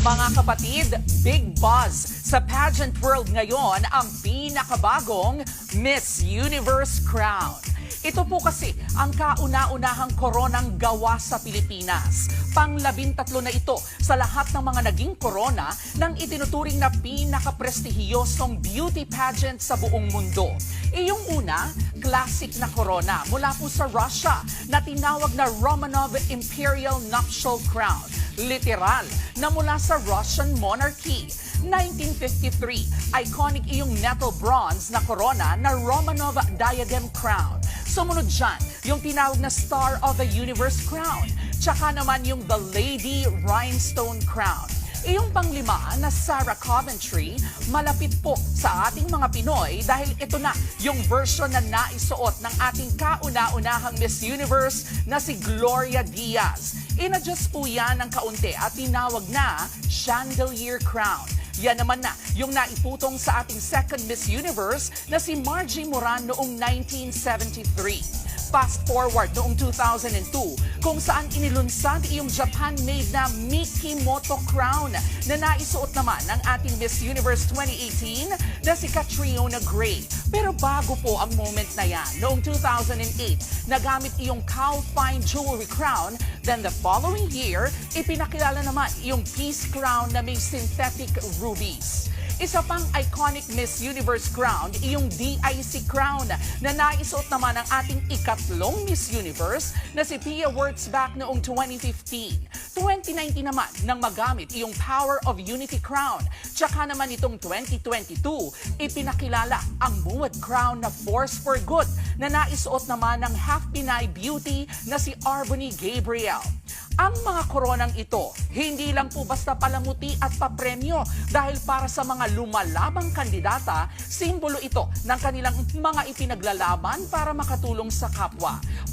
Mga kapatid, big buzz sa pageant world ngayon ang pinakabagong Miss Universe crown. Ito po kasi ang kauna-unahang koronang gawa sa Pilipinas. Pang-13 na ito sa lahat ng mga naging korona ng itinuturing na pinaka-prestihiyosong beauty pageant sa buong mundo. Yung una, classic na corona mula po sa Russia na tinawag na Romanov Imperial Nuptial Crown. Literal na mula sa Russian monarchy. 1953, iconic iyong metal bronze na corona na Romanov Diadem Crown. Sumunod dyan, yung tinawag na Star of the Universe Crown. Tsaka naman yung The Lady Rhinestone Crown. Iyong panglima na Sarah Coventry, malapit po sa ating mga Pinoy dahil ito na yung version na naisuot ng ating kauna-unahang Miss Universe na si Gloria Diaz. Inadjust po yan ng kaunti at tinawag na Chandelier Crown. Yan naman na yung naiputong sa ating second Miss Universe na si Margie Moran noong 1973. Fast forward noong 2002 kung saan inilunsad iyong Japan-made na Mikimoto Crown na naisuot naman ng ating Miss Universe 2018 na si Catriona Gray. Pero bago po ang moment na yan, noong 2008, nagamit iyong Cow Fine Jewelry Crown, then the following year, ipinakilala naman iyong Peace Crown na may synthetic rubies. Isa pang iconic Miss Universe crown, iyong DIC crown na naisuot naman ng ating ikatlong Miss Universe na si Pia Wurtzbach noong 2015. 2019 naman nang magamit iyong Power of Unity crown. Tsaka naman itong 2022, ipinakilala ang Muad crown na Force for Good na naisuot naman ng half Pinay beauty na si Arbony Gabriel. Ang mga koronang ito, hindi lang po basta palamuti at papremyo dahil para sa mga lumalabang kandidata, simbolo ito ng kanilang mga ipinaglalaban para makatulong sa kapwa.